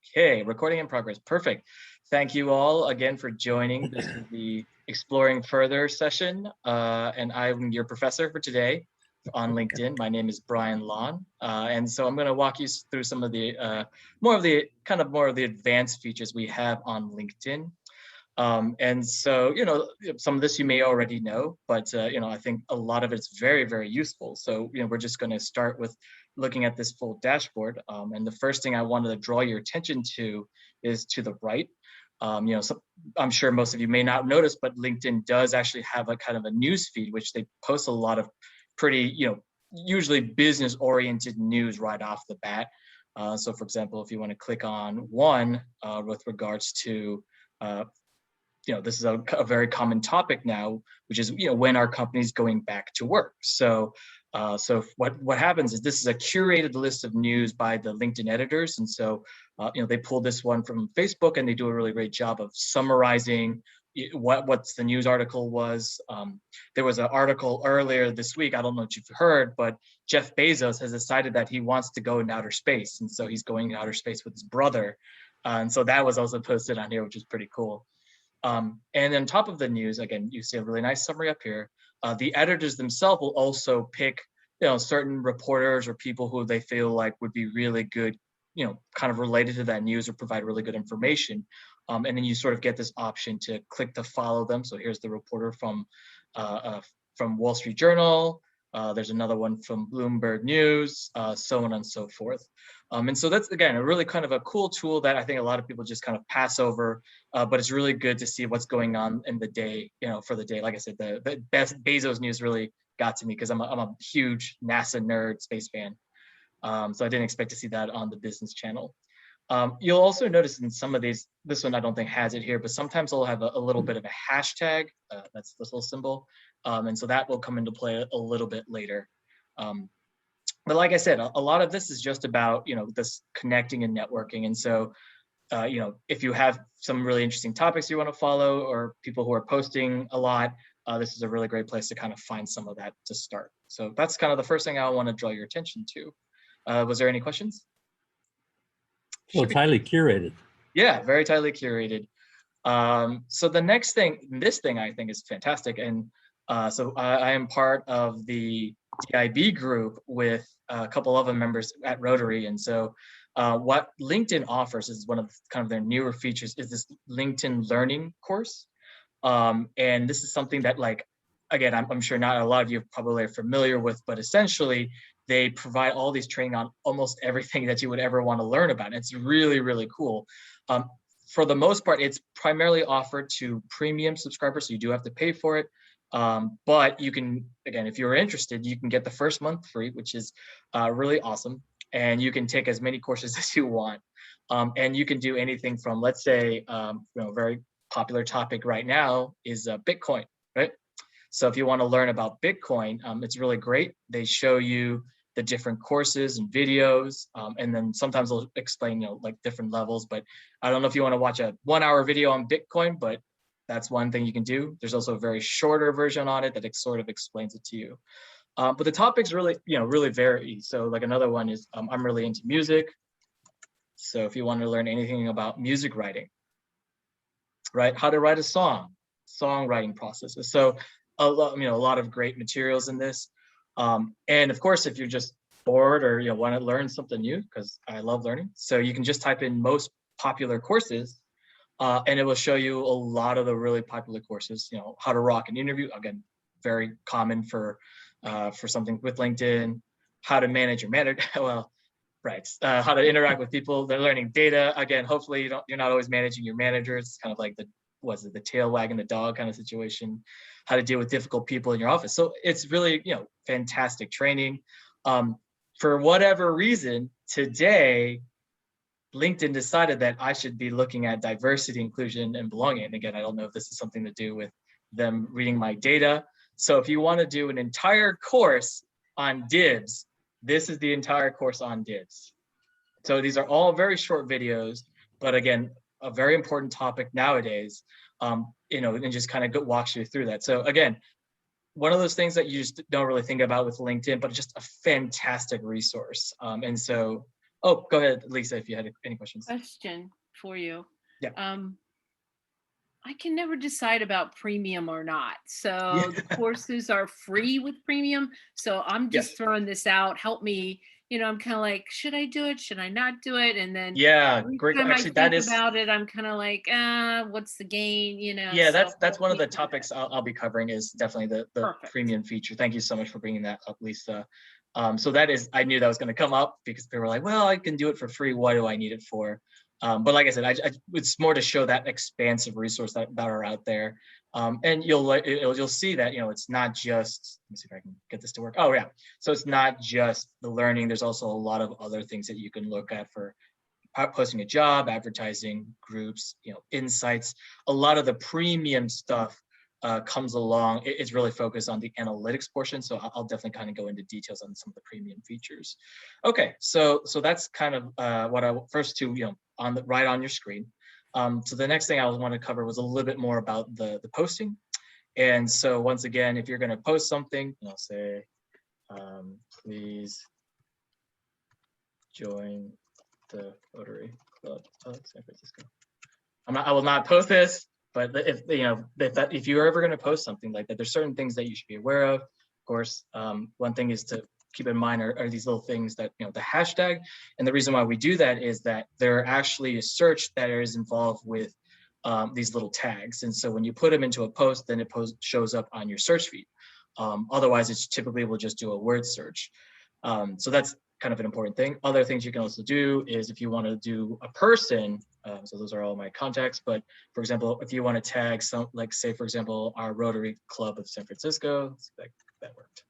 Okay, recording in progress. Perfect. Thank you all again for joining. This is the Exploring Further session, and I'm your professor for today on LinkedIn. My name is Brian Lon, and so I'm going to walk you through some of the more of the advanced features we have on LinkedIn. And so, some of this you may already know, but, I think a lot of it's very, very useful. So, we're just going to start with looking at this full dashboard. And the first thing I wanted to draw your attention to is to the right. So I'm sure most of you may not notice, but LinkedIn does actually have a kind of a news feed, which they post a lot of pretty, usually business oriented news right off the bat. So for example, if you want to click on one with regards to this is a very common topic now, which is, when our company's going back to work. So what happens is this is a curated list of news by the LinkedIn editors. And so, they pull this one from Facebook and they do a really great job of summarizing what's the news article was. There was an article earlier this week, I don't know if you've heard, but Jeff Bezos has decided that he wants to go into outer space. And so he's going into outer space with his brother. And so that was also posted on here, which is pretty cool. And on top of the news, again, you see a really nice summary up here. The editors themselves will also pick, certain reporters or people who they feel like would be really good, kind of related to that news or provide really good information. And then you sort of get this option to click to follow them. So here's the reporter from Wall Street Journal. There's another one from Bloomberg News, so on and so forth. And so that's, again, a really kind of a cool tool that I think a lot of people just kind of pass over, but it's really good to see what's going on in the day, for the day. Like I said, the best Bezos news really got to me because I'm a huge NASA nerd space fan. So I didn't expect to see that on the business channel. You'll also notice in some of these, this one I don't think has it here, but sometimes they'll have a little bit of a hashtag. That's this little symbol. And so that will come into play a little bit later. But like I said, a lot of this is just about, this connecting and networking. And so, if you have some really interesting topics you want to follow or people who are posting a lot, this is a really great place to kind of find some of that to start. So that's kind of the first thing I want to draw your attention to. Was there any questions? Well, it's highly curated. Yeah, very tightly curated. So the next thing, this thing I think is fantastic. And so I am part of the DIB group with a couple other members at Rotary. And so what LinkedIn offers is one of kind of their newer features is this LinkedIn Learning course. And this is something that, like, again, I'm sure not a lot of you probably are familiar with, but essentially they provide all these training on almost everything that you would ever want to learn about. It's really, really cool. For the most part, it's primarily offered to premium subscribers, so you do have to pay for it. But you can, again, if you're interested, you can get the first month free, which is really awesome. And you can take as many courses as you want. And you can do anything from, let's say, very popular topic right now is Bitcoin, right? So if you want to learn about Bitcoin, it's really great. They show you the different courses and videos, and then sometimes they'll explain, like different levels. But I don't know if you want to watch a 1-hour video on Bitcoin, but that's one thing you can do. There's also a very shorter version on it that sort of explains it to you. But the topics really, really vary. So like another one is I'm really into music. So if you want to learn anything about music writing, right? How to write a song, songwriting processes. So a lot of great materials in this. And of course, if you're just bored or want to learn something new, because I love learning, so you can just type in most popular courses, and it will show you a lot of the really popular courses. How to rock an interview, again, very common for something with LinkedIn. How to manage your manager, well, right. How to interact with people. They're learning data. Again, hopefully you're not always managing your managers. It's kind of like the tail wagging the dog kind of situation. How to deal with difficult people in your office. So it's really, fantastic training. For whatever reason, today, LinkedIn decided that I should be looking at diversity, inclusion, and belonging. And again, I don't know if this is something to do with them reading my data. So if you want to do an entire course on dibs, this is the entire course on dibs. So these are all very short videos, but again, a very important topic nowadays, and just kind of walks you through that. So again, one of those things that you just don't really think about with LinkedIn, but just a fantastic resource. And so Oh, go ahead, Lisa, if you had any questions. Question for you. Yeah. I can never decide about premium or not. So Yeah. the courses are free with premium. So I'm just Yes. throwing this out. Help me. I'm kind of like, should I do it? Should I not do it? And then Yeah, every great. time I Actually, that think is, about it, I'm kind of like, what's the gain? yeah, So that's help one of me the through that. topics I'll be covering is definitely the Perfect. premium feature. Thank you so much for bringing that up, Lisa. So that is, I knew that was going to come up because people were like, well, I can do it for free. What do I need it for? But like I said, it's more to show that expansive resource that are out there. And you'll see that, it's not just, let me see if I can get this to work. Oh yeah. So it's not just the learning. There's also a lot of other things that you can look at for posting a job, advertising, groups, insights. A lot of the premium stuff comes along. It's really focused on the analytics portion. So I'll definitely kind of go into details on some of the premium features. Okay, so that's kind of what I first to, right on your screen. So the next thing I want to cover was a little bit more about the posting. And so once again, if you're going to post something, I'll say, please join the Rotary Club of San Francisco. I will not post this, but if you're ever going to post something like that, there's certain things that you should be aware of. Of course, one thing is to keep in mind are these little things that, the hashtag. And the reason why we do that is that there actually is search that is involved with these little tags. And so when you put them into a post, then it shows up on your search feed. Otherwise, it's typically we'll just do a word search. So that's kind of an important thing. Other things you can also do is if you want to do a person, so those are all my contacts, but for example, if you want to tag some, like say, for example, our Rotary Club of San Francisco, let's see if that worked.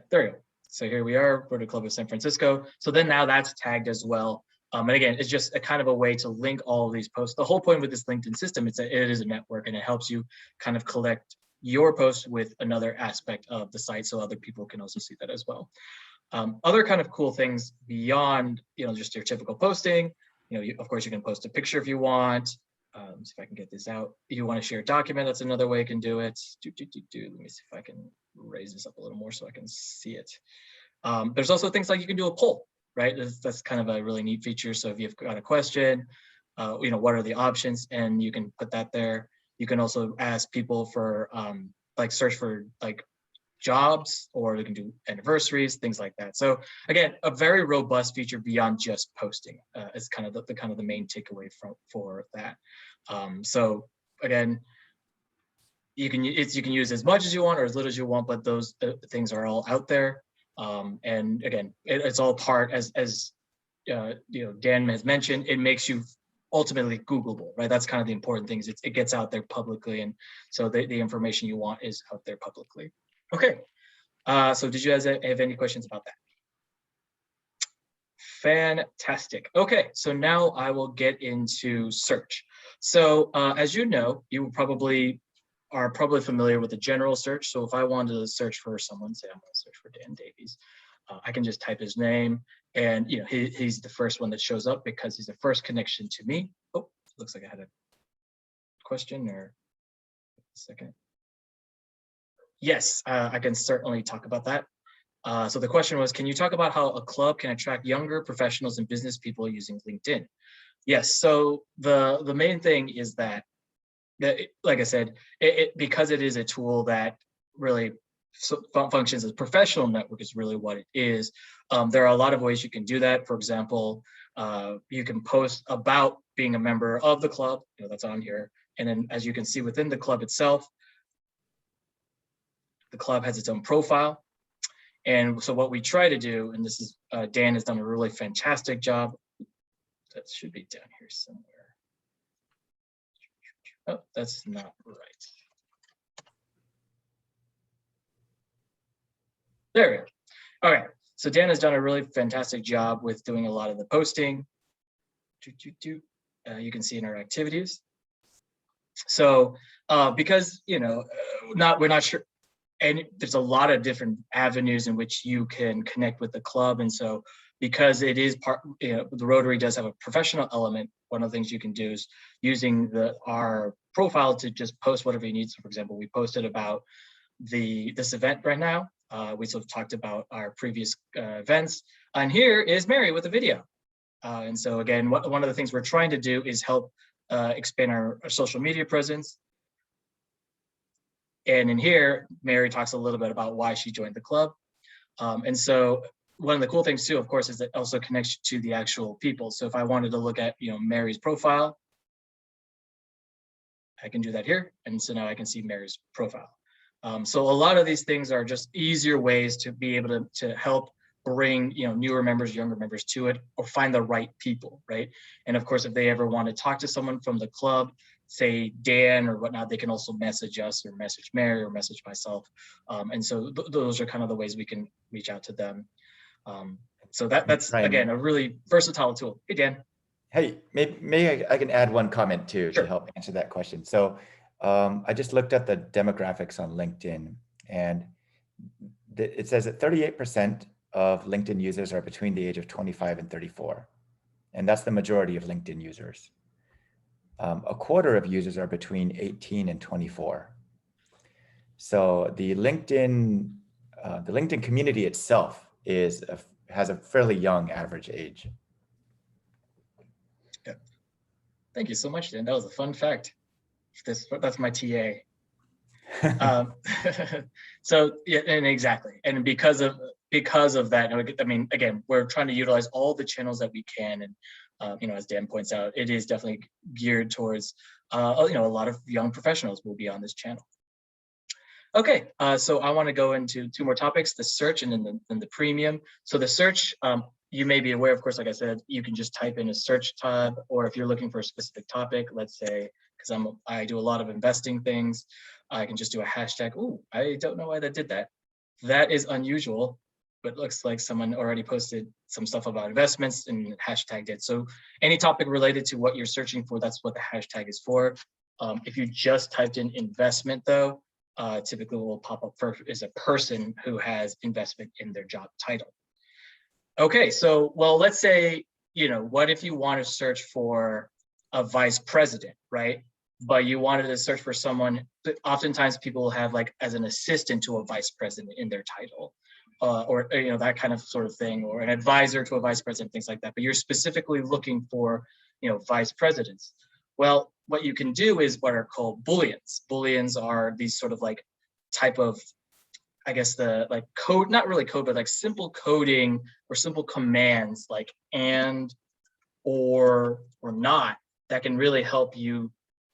There we go. So here we are, Rotary Club of San Francisco. So then now that's tagged as well. And again, it's just a kind of a way to link all of these posts. The whole point with this LinkedIn system is that it is a network and it helps you kind of collect your posts with another aspect of the site so other people can also see that as well. Other kind of cool things beyond, just your typical posting, of course you can post a picture if you want. Let me see if I can get this out. If you want to share a document, that's another way you can do it. Let me see if I can raise this up a little more so I can see it. There's also things like you can do a poll, right? That's kind of a really neat feature. So if you've got a question, what are the options, and you can put that there. You can also ask people for search for jobs, or you can do anniversaries, things like that. So again, a very robust feature beyond just posting is kind of the main takeaway for that. So again, you can use as much as you want or as little as you want, but those things are all out there. And again, it's all part as Dan has mentioned, it makes you ultimately Googleable, right? That's kind of the important things. It gets out there publicly, and so the information you want is out there publicly. Okay, so did you guys have any questions about that? Fantastic. Okay, so now I will get into search. So as you know, you are probably familiar with the general search. So if I wanted to search for someone, say I'm going to search for Dan Davies, I can just type his name, and he's the first one that shows up because he's the first connection to me. Oh, looks like I had a question, or a second. Yes, I can certainly talk about that. So the question was, can you talk about how a club can attract younger professionals and business people using LinkedIn? Yes, so the main thing is that like I said, because it is a tool that really functions as a professional network is really what it is. There are a lot of ways you can do that. For example, you can post about being a member of the club, that's on here. And then as you can see within the club itself, the club has its own profile. And so what we try to do, and this is, Dan has done a really fantastic job. That should be down here somewhere. Oh, that's not right. There we go. All right, so Dan has done a really fantastic job with doing a lot of the posting. You can see in our activities. So because, we're not sure, and there's a lot of different avenues in which you can connect with the club. And so because it is part, the Rotary does have a professional element, one of the things you can do is using our profile to just post whatever you need. So for example, we posted about this event right now. We sort of talked about our previous events, and here is Mary with a video. And so again, one of the things we're trying to do is help expand our social media presence. And in here, Mary talks a little bit about why she joined the club. And so one of the cool things too, of course, is that it also connects you to the actual people. So if I wanted to look at, Mary's profile, I can do that here. And so now I can see Mary's profile. So a lot of these things are just easier ways to be able to help bring, newer members, younger members to it, or find the right people, right? And of course, if they ever want to talk to someone from the club, say Dan or whatnot, they can also message us or message Mary or message myself. And so those are kind of the ways we can reach out to them. So that's, Ryan, again, a really versatile tool. Hey, Dan. Hey, maybe I can add one comment too Sure. to help answer that question. So I just looked at the demographics on LinkedIn, and it says that 38% of LinkedIn users are between the age of 25 and 34. And that's the majority of LinkedIn users. A quarter of users are between 18 and 24. So the LinkedIn community itself has a fairly young average age. Yeah. Thank you so much, Dan. That was a fun fact. That's my TA. So yeah, and exactly, and because of that, I mean, again, we're trying to utilize all the channels that we can, and as Dan points out, it is definitely geared towards a lot of young professionals will be on this channel. Okay, so I want to go into two more topics: the search and then the premium. So the search, you may be aware, of course, like I said, you can just type in a search tab, or if you're looking for a specific topic, let's say, because I do a lot of investing things, I can just do a hashtag. Oh, I don't know why that did that. That is unusual, but it looks like someone already posted some stuff about investments and hashtagged it. So any topic related to what you're searching for, that's what the hashtag is for. If you just typed in investment though, typically what will pop up first is a person who has investment in their job title. Okay, so, well, let's say, what if you want to search for a vice president, right? But you wanted to search for someone, oftentimes people have like as an assistant to a vice president in their title, or that kind of sort of thing, or an advisor to a vice president, things like that. But you're specifically looking for, vice presidents. Well, what you can do is what are called Booleans. Booleans are these sort of like type of, I guess the like code, not really code, but like simple coding or simple commands like and, or not, that can really help you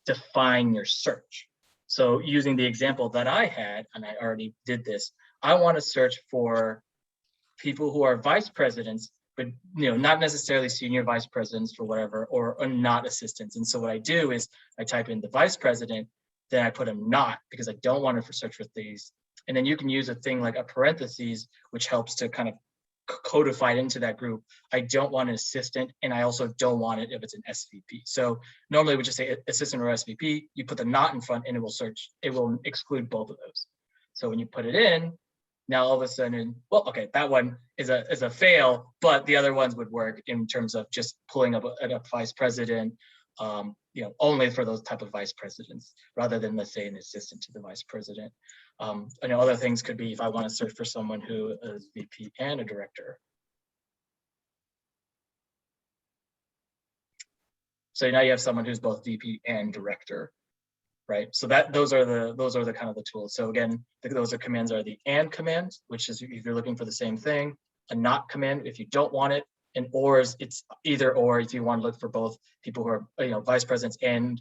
define your search. So using the example that I had, and I already did this, I want to search for people who are vice presidents, but not necessarily senior vice presidents for whatever, or not assistants. And so what I do is I type in the vice president, then I put a not because I don't want to search for these. And then you can use a thing like a parentheses, which helps to kind of codify it into that group. I don't want an assistant, and I also don't want it if it's an SVP. So normally we just say assistant or SVP, you put the not in front and it will exclude both of those. So when you put it in, now all of a sudden, well, okay, that one is a fail, but the other ones would work in terms of just pulling up a vice president, only for those type of vice presidents, rather than, let's say, an assistant to the vice president. I know other things could be if I want to search for someone who is VP and a director. So now you have someone who's both VP and director, right? So those are the kind of the tools. So again, those are commands are the and commands, which is if you're looking for the same thing, a not command if you don't want it, and or it's either or if you want to look for both people who are vice presidents and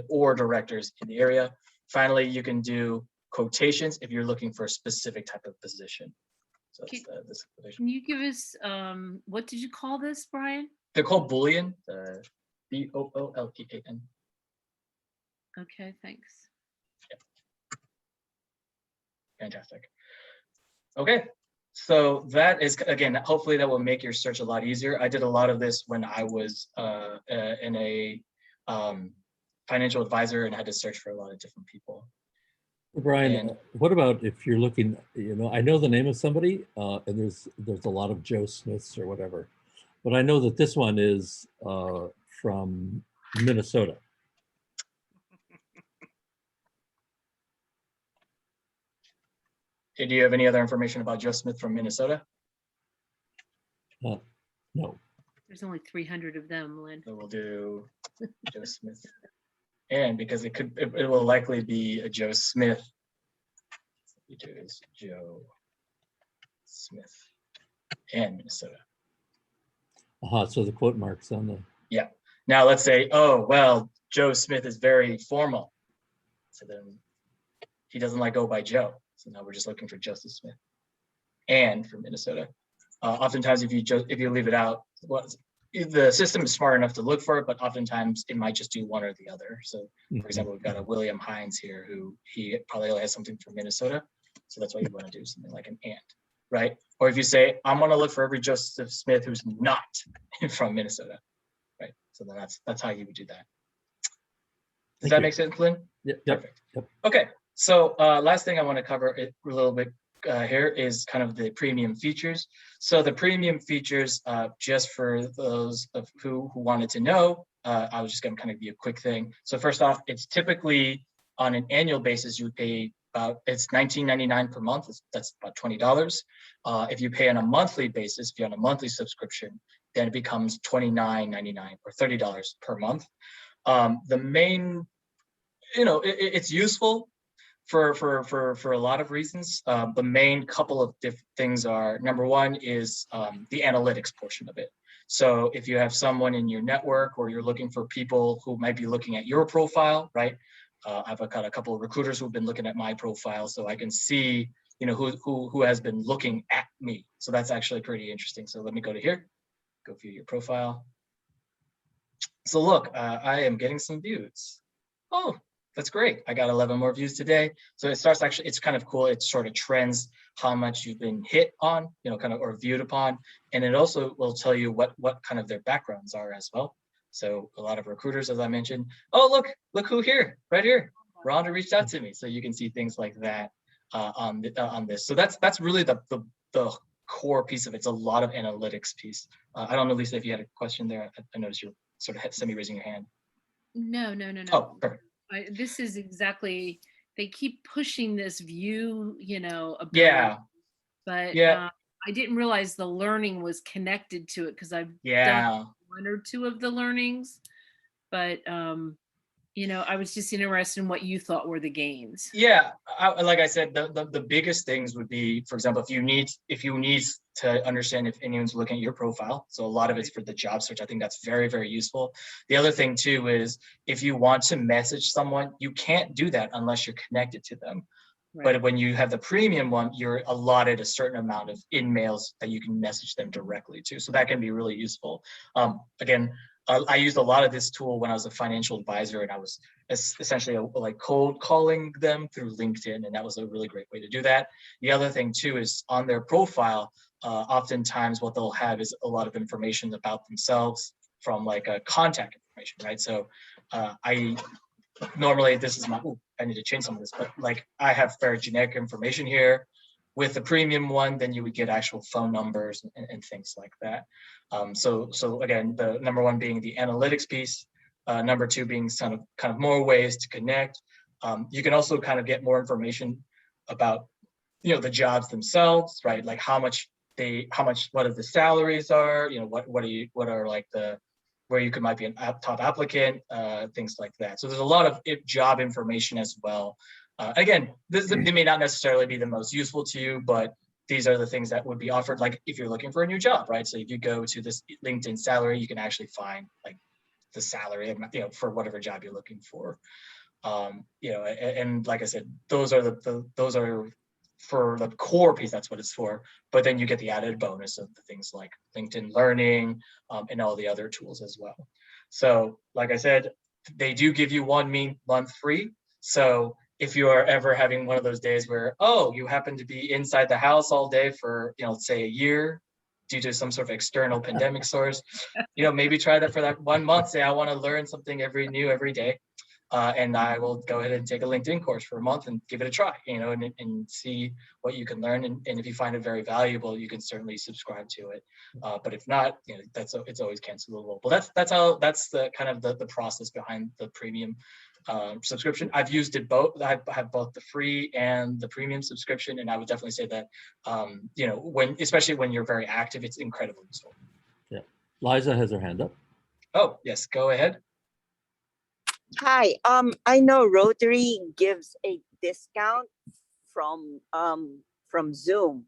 or directors in the area. Finally, you can do quotations if you're looking for a specific type of position. So that's can you give us what did you call this, Brian? They're called Boolean, Boolean. Okay, thanks. Yeah. Fantastic. Okay. So that is, again, hopefully that will make your search a lot easier. I did a lot of this when I was in a financial advisor and had to search for a lot of different people. Brian, what about if you're looking, I know the name of somebody and there's a lot of Joe Smiths or whatever, but I know that this one is from Minnesota. Do you have any other information about Joe Smith from Minnesota? No. There's only 300 of them, Lynn. So we'll do Joe Smith. And because it will likely be a Joe Smith. We do is Joe Smith and Minnesota. So the quote marks on the. Yeah. Now let's say, oh, well, Joe Smith is very formal. So then he doesn't like go by Joe. So now we're just looking for Joseph Smith and from Minnesota. Oftentimes, if you leave it out, the system is smart enough to look for it, but oftentimes it might just do one or the other. So, for example, we've got a William Hines here who he probably only has something from Minnesota. So that's why you want to do something like an and, right? Or if you say, I'm going to look for every Joseph Smith who's not from Minnesota, right? So then that's how you would do that. Does that make sense, Lynn? Yep. Perfect. Yep. Okay. So last thing I want to cover a little bit here is kind of the premium features. So the premium features, just for those of who wanted to know, I was just going to kind of give you a quick thing. So first off, it's typically on an annual basis, you would pay it's $19.99 per month. That's about $20. If you pay on a monthly basis, if you're on a monthly subscription, then it becomes $29.99 or $30 per month. The main, it's useful for a lot of reasons. The main couple of different things are, number one is the analytics portion of it. So if you have someone in your network or you're looking for people who might be looking at your profile, right? I've got a couple of recruiters who've been looking at my profile, so I can see, who has been looking at me. So that's actually pretty interesting. So let me go to here, go view your profile. So look, I am getting some views. Oh, that's great. I got 11 more views today. So it starts actually, it's kind of cool. It sort of trends how much you've been hit on, or viewed upon. And it also will tell you what kind of their backgrounds are as well. So a lot of recruiters, as I mentioned, oh, look who here, right here. Rhonda reached out to me. So you can see things like that on this. So that's really the core piece of it. It's a lot of analytics piece. I don't know, Lisa, if you had a question there. I noticed you're sort of semi-raising your hand. No. Oh, perfect. This is exactly, they keep pushing this view, ability, Yeah. but yeah. I didn't realize the learning was connected to it because I've done one or two of the learnings, but I was just interested in what you thought were the gains. Yeah, like I said, the biggest things would be, for example, if you need to understand if anyone's looking at your profile. So a lot of it's for the job search. I think that's very, very useful. The other thing too is if you want to message someone, you can't do that unless you're connected to them. Right. But when you have the premium one, you're allotted a certain amount of in-mails that you can message them directly to. So that can be really useful. Again, I used a lot of this tool when I was a financial advisor, and I was essentially like cold calling them through LinkedIn, and that was a really great way to do that. The other thing too is on their profile, oftentimes what they'll have is a lot of information about themselves from like a contact information, right? So normally this is I need to change some of this, but like I have very generic information here. With the premium one, then you would get actual phone numbers and things like that. So again, the number one being the analytics piece, number two being kind of more ways to connect. You can also kind of get more information about the jobs themselves, right? Like what are the salaries are, what are like where you might be a top applicant, things like that. So there's a lot of job information as well. Again, they may not necessarily be the most useful to you, but these are the things that would be offered, like if you're looking for a new job, right? So if you go to this LinkedIn salary, you can actually find like the salary, for whatever job you're looking for. And like I said, those are for the core piece, that's what it's for. But then you get the added bonus of the things like LinkedIn Learning and all the other tools as well. So like I said, they do give you 1 month free. So if you are ever having one of those days where, you happen to be inside the house all day for, let's say a year due to some sort of external pandemic source, maybe try that for that 1 month. Say, I want to learn something new every day. And I will go ahead and take a LinkedIn course for a month and give it a try, and see what you can learn. And if you find it very valuable, you can certainly subscribe to it. But if not, it's always cancelable. But that's the kind of the process behind the premium subscription. I've used it both. I have both the free and the premium subscription, and I would definitely say that you know, especially when you're very active, it's incredibly useful. Yeah, Liza has her hand up. Oh yes, go ahead. Hi, I know Rotary gives a discount from Zoom.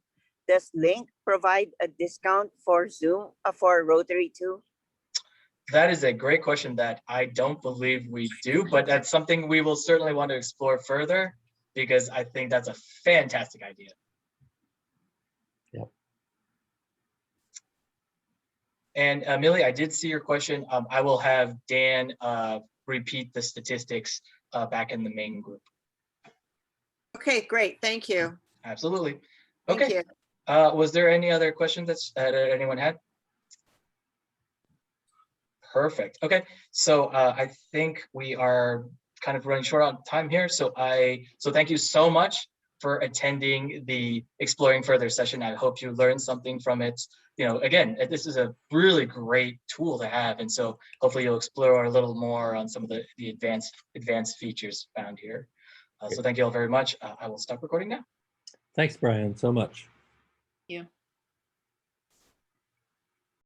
Does Link provide a discount for Zoom for Rotary too? That is a great question that I don't believe we do, but that's something we will certainly want to explore further because I think that's a fantastic idea. Yep. And Millie, I did see your question. I will have Dan repeat the statistics back in the main group. Okay, great. Thank you. Absolutely. Thank Okay. you. Was there any other questions that anyone had? Perfect. Okay. So I think we are kind of running short on time here. So thank you so much for attending the Exploring Further session. I hope you learned something from it. You know, again, this is a really great tool to have. And so hopefully you'll explore a little more on some of the advanced features found here. So thank you all very much. I will stop recording now. Thanks, Brian, so much. Yeah.